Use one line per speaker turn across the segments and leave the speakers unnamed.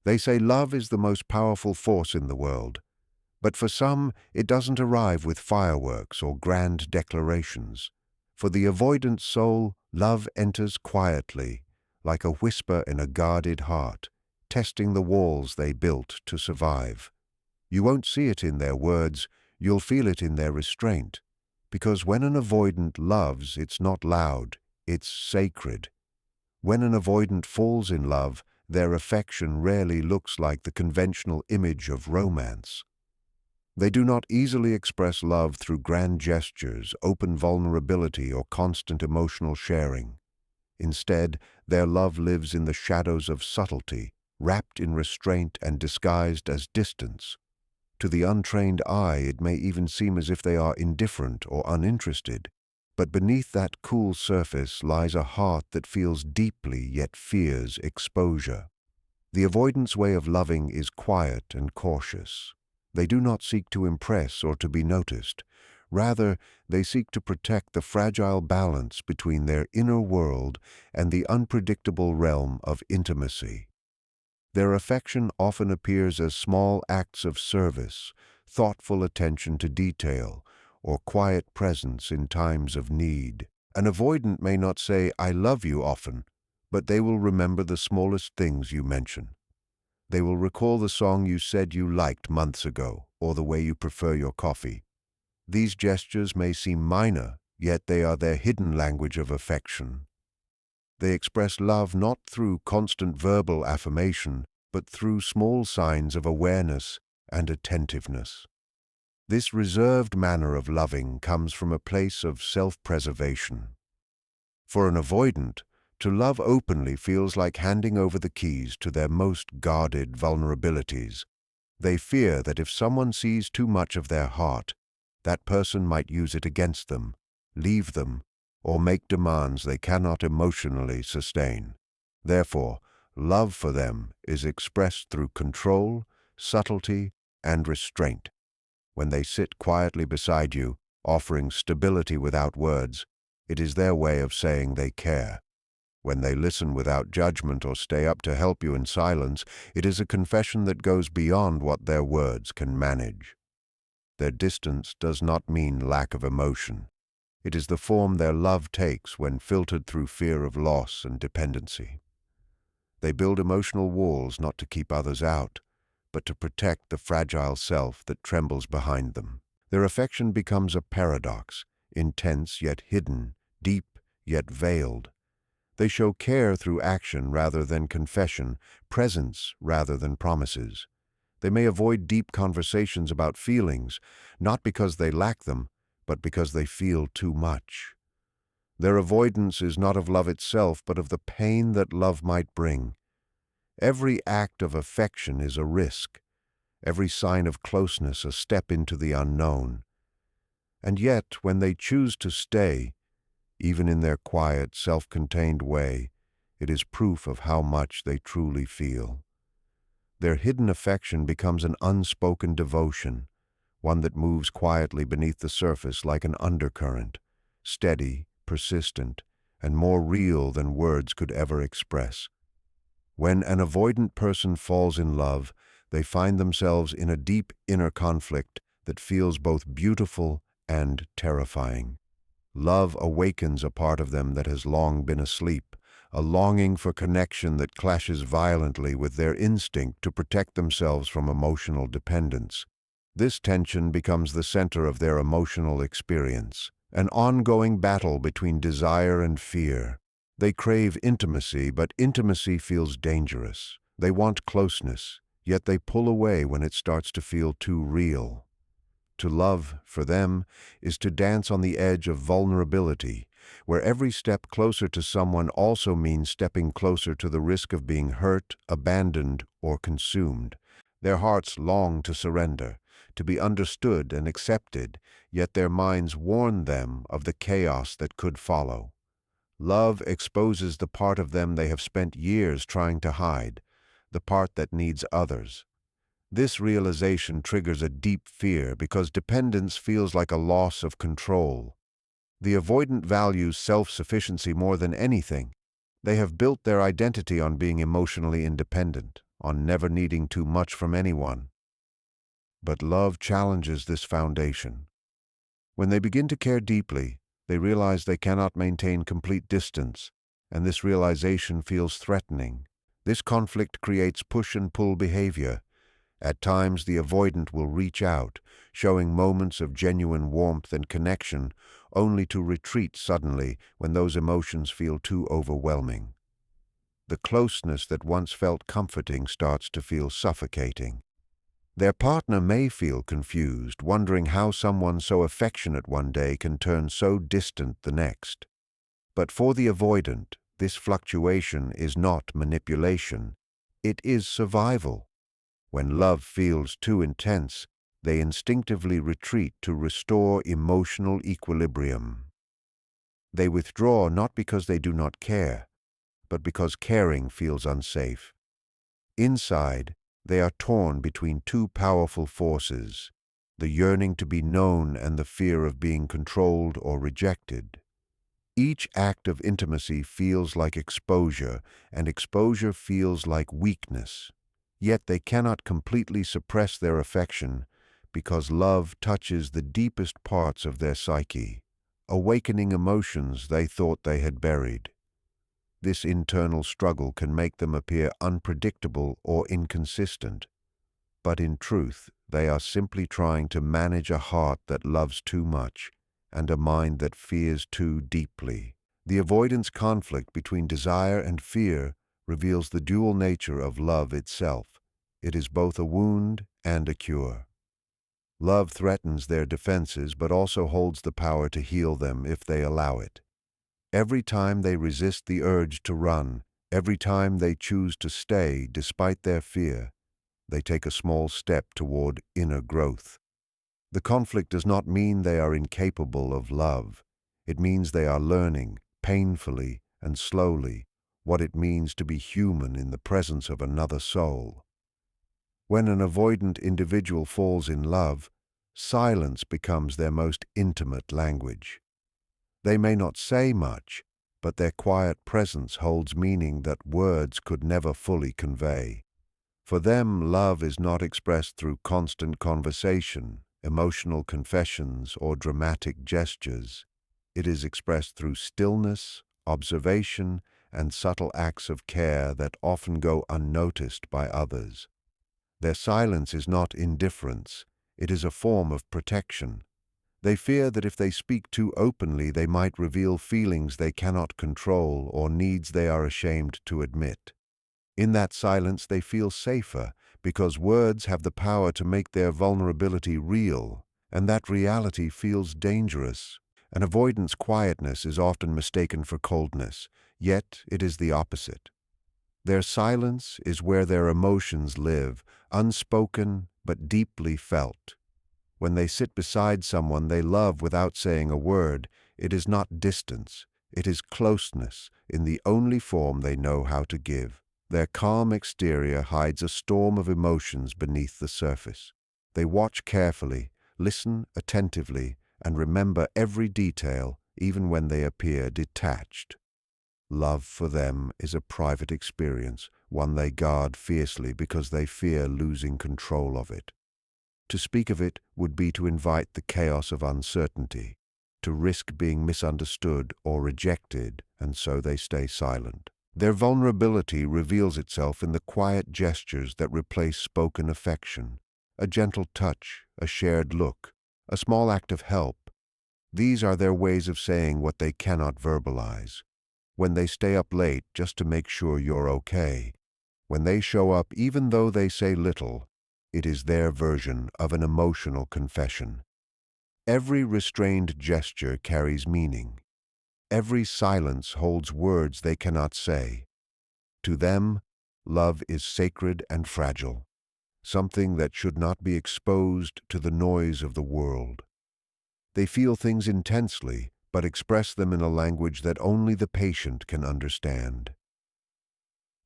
They say love is the most powerful force in the world, but for some, it doesn't arrive with fireworks or grand declarations. For the avoidant soul, love enters quietly, like a whisper in a guarded heart, testing the walls they built to survive. You won't see it in their words, you'll feel it in their restraint. Because when an avoidant loves, it's not loud, it's sacred. When an avoidant falls in love, their affection rarely looks like the conventional image of romance. They do not easily express love through grand gestures, open vulnerability, or constant emotional sharing. Instead, their love lives in the shadows of subtlety, wrapped in restraint and disguised as distance. To the untrained eye, it may even seem as if they are indifferent or uninterested, but beneath that cool surface lies a heart that feels deeply yet fears exposure. The avoidant's way of loving is quiet and cautious. They do not seek to impress or to be noticed. Rather, they seek to protect the fragile balance between their inner world and the unpredictable realm of intimacy. Their affection often appears as small acts of service, thoughtful attention to detail, or quiet presence in times of need. An avoidant may not say, "I love you" often, but they will remember the smallest things you mention. They will recall the song you said you liked months ago, or the way you prefer your coffee. These gestures may seem minor, yet they are their hidden language of affection. They express love not through constant verbal affirmation, but through small signs of awareness and attentiveness. This reserved manner of loving comes from a place of self-preservation. For an avoidant, to love openly feels like handing over the keys to their most guarded vulnerabilities. They fear that if someone sees too much of their heart, that person might use it against them, leave them, or make demands they cannot emotionally sustain. Therefore, love for them is expressed through control, subtlety, and restraint. When they sit quietly beside you, offering stability without words, it is their way of saying they care. When they listen without judgment or stay up to help you in silence, it is a confession that goes beyond what their words can manage. Their distance does not mean lack of emotion. It is the form their love takes when filtered through fear of loss and dependency. They build emotional walls not to keep others out, but to protect the fragile self that trembles behind them. Their affection becomes a paradox, intense yet hidden, deep yet veiled. They show care through action rather than confession, presence rather than promises. They may avoid deep conversations about feelings, not because they lack them, but because they feel too much. Their avoidance is not of love itself, but of the pain that love might bring. Every act of affection is a risk, every sign of closeness a step into the unknown. And yet, when they choose to stay, even in their quiet, self-contained way, it is proof of how much they truly feel. Their hidden affection becomes an unspoken devotion, one that moves quietly beneath the surface like an undercurrent, steady, persistent, and more real than words could ever express. When an avoidant person falls in love, they find themselves in a deep inner conflict that feels both beautiful and terrifying. Love awakens a part of them that has long been asleep, a longing for connection that clashes violently with their instinct to protect themselves from emotional dependence. This tension becomes the center of their emotional experience, an ongoing battle between desire and fear. They crave intimacy, but intimacy feels dangerous. They want closeness, yet they pull away when it starts to feel too real. To love, for them, is to dance on the edge of vulnerability, where every step closer to someone also means stepping closer to the risk of being hurt, abandoned, or consumed. Their hearts long to surrender, to be understood and accepted, yet their minds warn them of the chaos that could follow. Love exposes the part of them they have spent years trying to hide, the part that needs others. This realization triggers a deep fear because dependence feels like a loss of control. The avoidant values self-sufficiency more than anything. They have built their identity on being emotionally independent. on never needing too much from anyone. But love challenges this foundation. When they begin to care deeply, they realize they cannot maintain complete distance, and this realization feels threatening. This conflict creates push and pull behavior. At times, the avoidant will reach out, showing moments of genuine warmth and connection, only to retreat suddenly when those emotions feel too overwhelming. The closeness that once felt comforting starts to feel suffocating. Their partner may feel confused, wondering how someone so affectionate one day can turn so distant the next. But for the avoidant, this fluctuation is not manipulation. It is survival. When love feels too intense, they instinctively retreat to restore emotional equilibrium. They withdraw not because they do not care, but because caring feels unsafe. Inside, they are torn between two powerful forces, the yearning to be known and the fear of being controlled or rejected. Each act of intimacy feels like exposure, and exposure feels like weakness. Yet they cannot completely suppress their affection because love touches the deepest parts of their psyche, awakening emotions they thought they had buried. This internal struggle can make them appear unpredictable or inconsistent, but in truth, they are simply trying to manage a heart that loves too much and a mind that fears too deeply. The avoidance conflict between desire and fear reveals the dual nature of love itself. It is both a wound and a cure. Love threatens their defenses but also holds the power to heal them if they allow it. Every time they resist the urge to run, every time they choose to stay despite their fear, they take a small step toward inner growth. The conflict does not mean they are incapable of love. It means they are learning, painfully and slowly, what it means to be human in the presence of another soul. When an avoidant individual falls in love, silence becomes their most intimate language. They may not say much, but their quiet presence holds meaning that words could never fully convey. For them, love is not expressed through constant conversation, emotional confessions, or dramatic gestures. It is expressed through stillness, observation, and subtle acts of care that often go unnoticed by others. Their silence is not indifference, it is a form of protection. They fear that if they speak too openly, they might reveal feelings they cannot control or needs they are ashamed to admit. In that silence, they feel safer because words have the power to make their vulnerability real, and that reality feels dangerous. An avoidant's quietness is often mistaken for coldness, yet it is the opposite. Their silence is where their emotions live, unspoken but deeply felt. When they sit beside someone they love without saying a word, it is not distance, it is closeness in the only form they know how to give. Their calm exterior hides a storm of emotions beneath the surface. They watch carefully, listen attentively, and remember every detail, even when they appear detached. Love for them is a private experience, one they guard fiercely because they fear losing control of it. To speak of it would be to invite the chaos of uncertainty, to risk being misunderstood or rejected, and so they stay silent. Their vulnerability reveals itself in the quiet gestures that replace spoken affection, a gentle touch, a shared look, a small act of help. These are their ways of saying what they cannot verbalize. When they stay up late just to make sure you're okay, when they show up even though they say little, it is their version of an emotional confession. Every restrained gesture carries meaning. Every silence holds words they cannot say. To them, love is sacred and fragile, something that should not be exposed to the noise of the world. They feel things intensely, but express them in a language that only the patient can understand.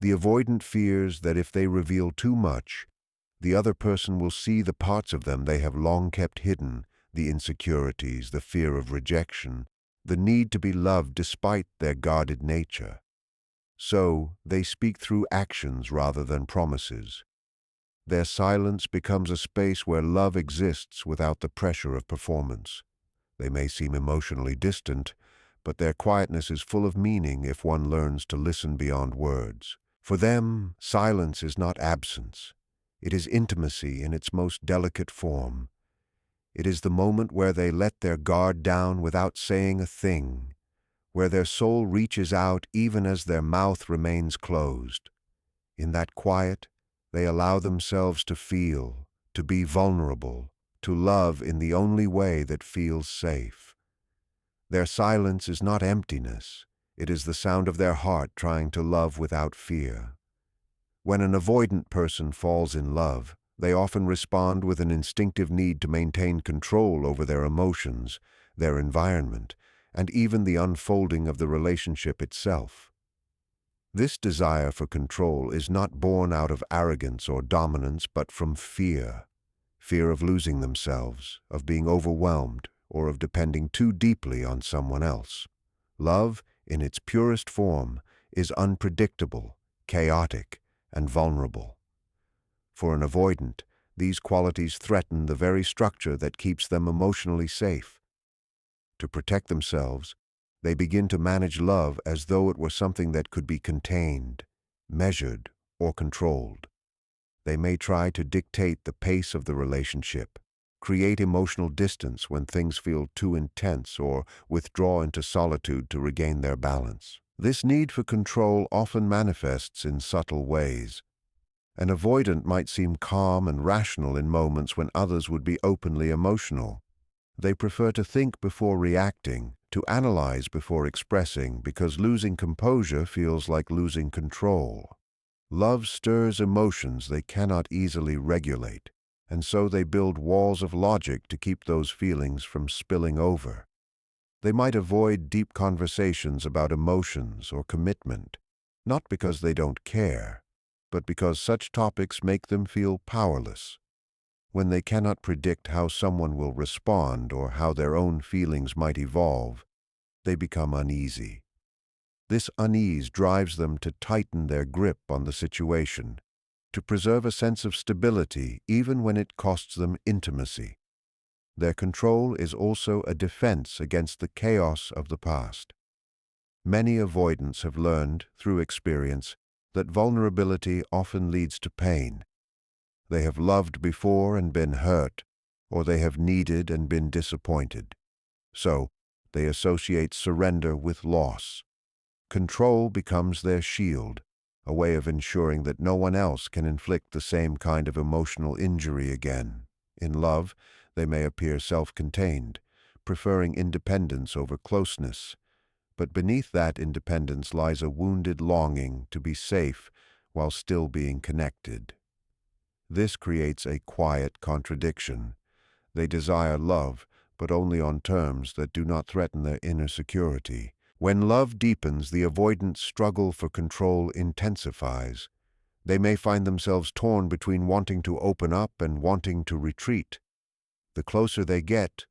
The avoidant fears that if they reveal too much, the other person will see the parts of them they have long kept hidden, the insecurities, the fear of rejection, the need to be loved despite their guarded nature. So, they speak through actions rather than promises. Their silence becomes a space where love exists without the pressure of performance. They may seem emotionally distant, but their quietness is full of meaning if one learns to listen beyond words. For them, silence is not absence. It is intimacy in its most delicate form. It is the moment where they let their guard down without saying a thing, where their soul reaches out even as their mouth remains closed. In that quiet, they allow themselves to feel, to be vulnerable, to love in the only way that feels safe. Their silence is not emptiness. It is the sound of their heart trying to love without fear. When an avoidant person falls in love, they often respond with an instinctive need to maintain control over their emotions, their environment, and even the unfolding of the relationship itself. This desire for control is not born out of arrogance or dominance, but from fear. Fear of losing themselves, of being overwhelmed, or of depending too deeply on someone else. Love, in its purest form, is unpredictable, chaotic, and vulnerable. For an avoidant, these qualities threaten the very structure that keeps them emotionally safe. To protect themselves, they begin to manage love as though it were something that could be contained, measured, or controlled. They may try to dictate the pace of the relationship, create emotional distance when things feel too intense, or withdraw into solitude to regain their balance. This need for control often manifests in subtle ways. An avoidant might seem calm and rational in moments when others would be openly emotional. They prefer to think before reacting, to analyze before expressing, because losing composure feels like losing control. Love stirs emotions they cannot easily regulate, and so they build walls of logic to keep those feelings from spilling over. They might avoid deep conversations about emotions or commitment, not because they don't care, but because such topics make them feel powerless. When they cannot predict how someone will respond or how their own feelings might evolve, they become uneasy. This unease drives them to tighten their grip on the situation, to preserve a sense of stability even when it costs them intimacy. Their control is also a defense against the chaos of the past. Many avoidants have learned, through experience, that vulnerability often leads to pain. They have loved before and been hurt, or they have needed and been disappointed. So, they associate surrender with loss. Control becomes their shield, a way of ensuring that no one else can inflict the same kind of emotional injury again. In love, they may appear self-contained, preferring independence over closeness. But beneath that independence lies a wounded longing to be safe while still being connected. This creates a quiet contradiction. They desire love, but only on terms that do not threaten their inner security. When love deepens, the avoidant's struggle for control intensifies. They may find themselves torn between wanting to open up and wanting to retreat. The closer they get,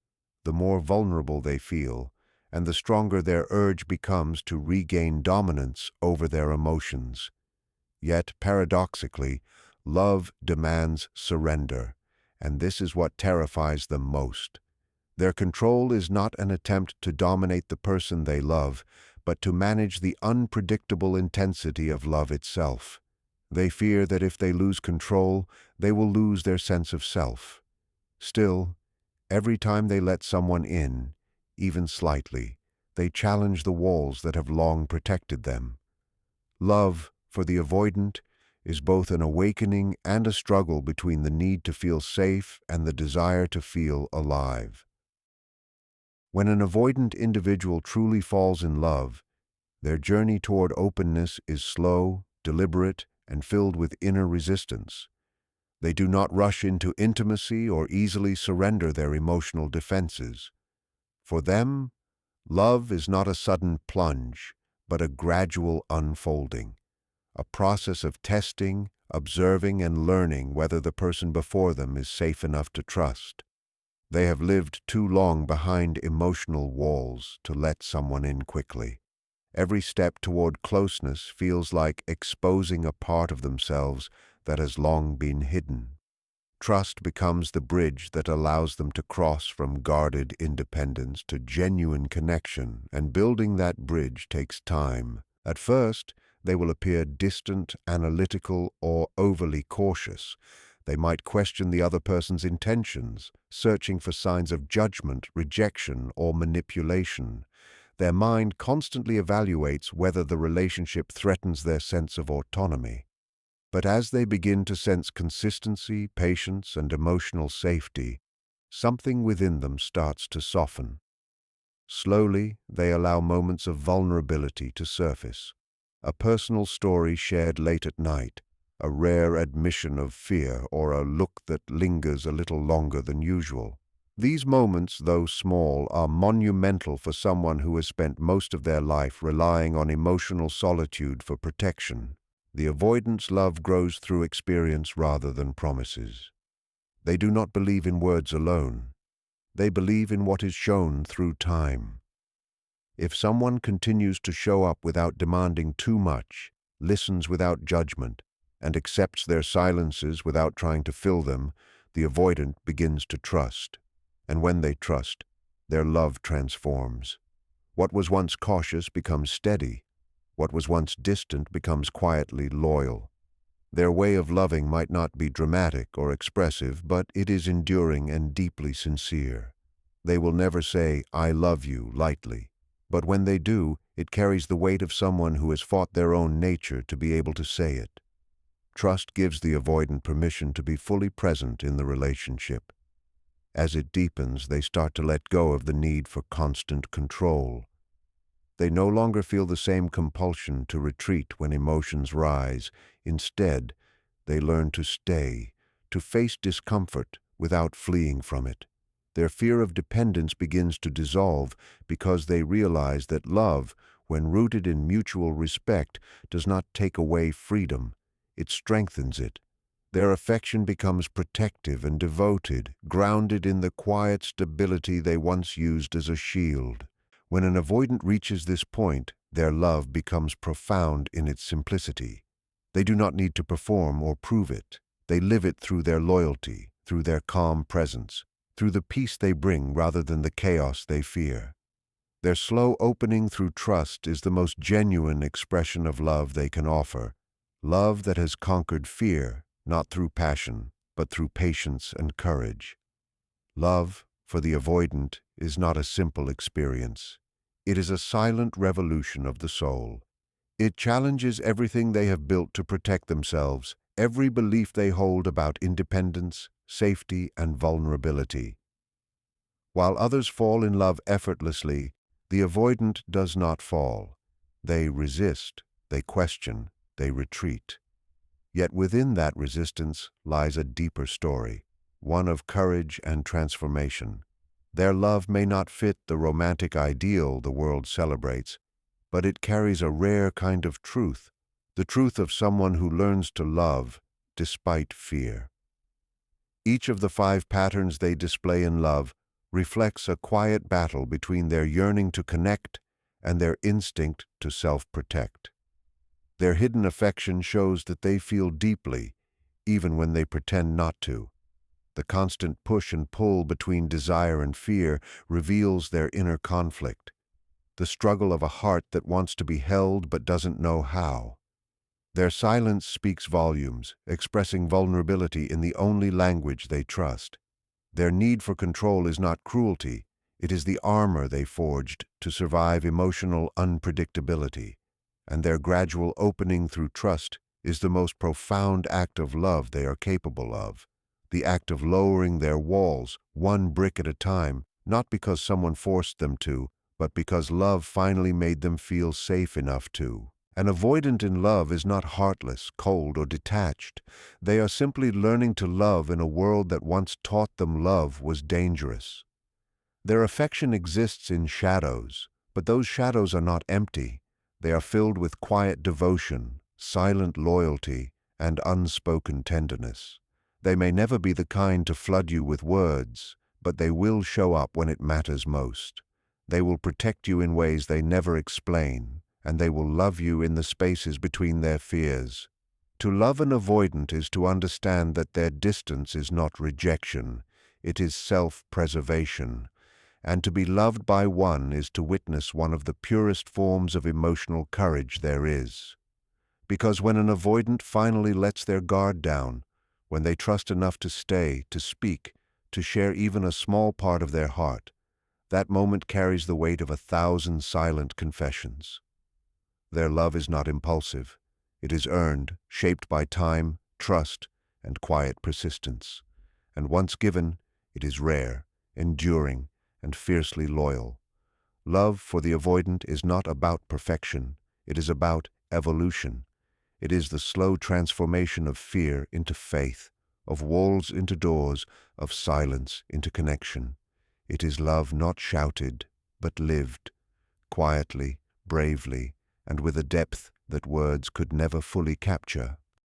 the more vulnerable they feel, and the stronger their urge becomes to regain dominance over their emotions. Yet, paradoxically, love demands surrender, and this is what terrifies them most. Their control is not an attempt to dominate the person they love, but to manage the unpredictable intensity of love itself. They fear that if they lose control, they will lose their sense of self. Still, every time they let someone in, even slightly, they challenge the walls that have long protected them. Love, for the avoidant, is both an awakening and a struggle between the need to feel safe and the desire to feel alive. When an avoidant individual truly falls in love, their journey toward openness is slow, deliberate, and filled with inner resistance. They do not rush into intimacy or easily surrender their emotional defenses. For them, love is not a sudden plunge, but a gradual unfolding, a process of testing, observing, and learning whether the person before them is safe enough to trust. They have lived too long behind emotional walls to let someone in quickly. Every step toward closeness feels like exposing a part of themselves that has long been hidden. Trust becomes the bridge that allows them to cross from guarded independence to genuine connection, and building that bridge takes time. At first, they will appear distant, analytical, or overly cautious. They might question the other person's intentions, searching for signs of judgment, rejection, or manipulation. Their mind constantly evaluates whether the relationship threatens their sense of autonomy. But as they begin to sense consistency, patience, and emotional safety, something within them starts to soften. Slowly, they allow moments of vulnerability to surface. A personal story shared late at night, a rare admission of fear, or a look that lingers a little longer than usual. These moments, though small, are monumental for someone who has spent most of their life relying on emotional solitude for protection. The avoidance love grows through experience rather than promises. They do not believe in words alone. They believe in what is shown through time. If someone continues to show up without demanding too much, listens without judgment, and accepts their silences without trying to fill them, the avoidant begins to trust. And when they trust, their love transforms. What was once cautious becomes steady. What was once distant becomes quietly loyal. Their way of loving might not be dramatic or expressive, but it is enduring and deeply sincere. They will never say, "I love you," lightly. But when they do, it carries the weight of someone who has fought their own nature to be able to say it. Trust gives the avoidant permission to be fully present in the relationship. As it deepens, they start to let go of the need for constant control. They no longer feel the same compulsion to retreat when emotions rise. Instead, they learn to stay, to face discomfort without fleeing from it. Their fear of dependence begins to dissolve because they realize that love, when rooted in mutual respect, does not take away freedom. It strengthens it. Their affection becomes protective and devoted, grounded in the quiet stability they once used as a shield. When an avoidant reaches this point, their love becomes profound in its simplicity. They do not need to perform or prove it. They live it through their loyalty, through their calm presence, through the peace they bring rather than the chaos they fear. Their slow opening through trust is the most genuine expression of love they can offer. Love that has conquered fear, not through passion, but through patience and courage. Love, for the avoidant, is not a simple experience. It is a silent revolution of the soul. It challenges everything they have built to protect themselves, every belief they hold about independence, safety, and vulnerability. While others fall in love effortlessly, the avoidant does not fall. They resist, they question, they retreat. Yet within that resistance lies a deeper story, one of courage and transformation. Their love may not fit the romantic ideal the world celebrates, but it carries a rare kind of truth, the truth of someone who learns to love despite fear. Each of the 5 patterns they display in love reflects a quiet battle between their yearning to connect and their instinct to self-protect. Their hidden affection shows that they feel deeply, even when they pretend not to. The constant push and pull between desire and fear reveals their inner conflict, the struggle of a heart that wants to be held but doesn't know how. Their silence speaks volumes, expressing vulnerability in the only language they trust. Their need for control is not cruelty, it is the armor they forged to survive emotional unpredictability. And their gradual opening through trust is the most profound act of love they are capable of. The act of lowering their walls, one brick at a time, not because someone forced them to, but because love finally made them feel safe enough to. An avoidant in love is not heartless, cold, or detached. They are simply learning to love in a world that once taught them love was dangerous. Their affection exists in shadows, but those shadows are not empty. They are filled with quiet devotion, silent loyalty, and unspoken tenderness. They may never be the kind to flood you with words, but they will show up when it matters most. They will protect you in ways they never explain, and they will love you in the spaces between their fears. To love an avoidant is to understand that their distance is not rejection, it is self-preservation. And to be loved by one is to witness one of the purest forms of emotional courage there is. Because when an avoidant finally lets their guard down, when they trust enough to stay, to speak, to share even a small part of their heart, that moment carries the weight of 1,000 silent confessions. Their love is not impulsive. It is earned, shaped by time, trust, and quiet persistence. And once given, it is rare, enduring, and fiercely loyal. Love for the avoidant is not about perfection. It is about evolution. It is the slow transformation of fear into faith, of walls into doors, of silence into connection. It is love not shouted, but lived, quietly, bravely, and with a depth that words could never fully capture.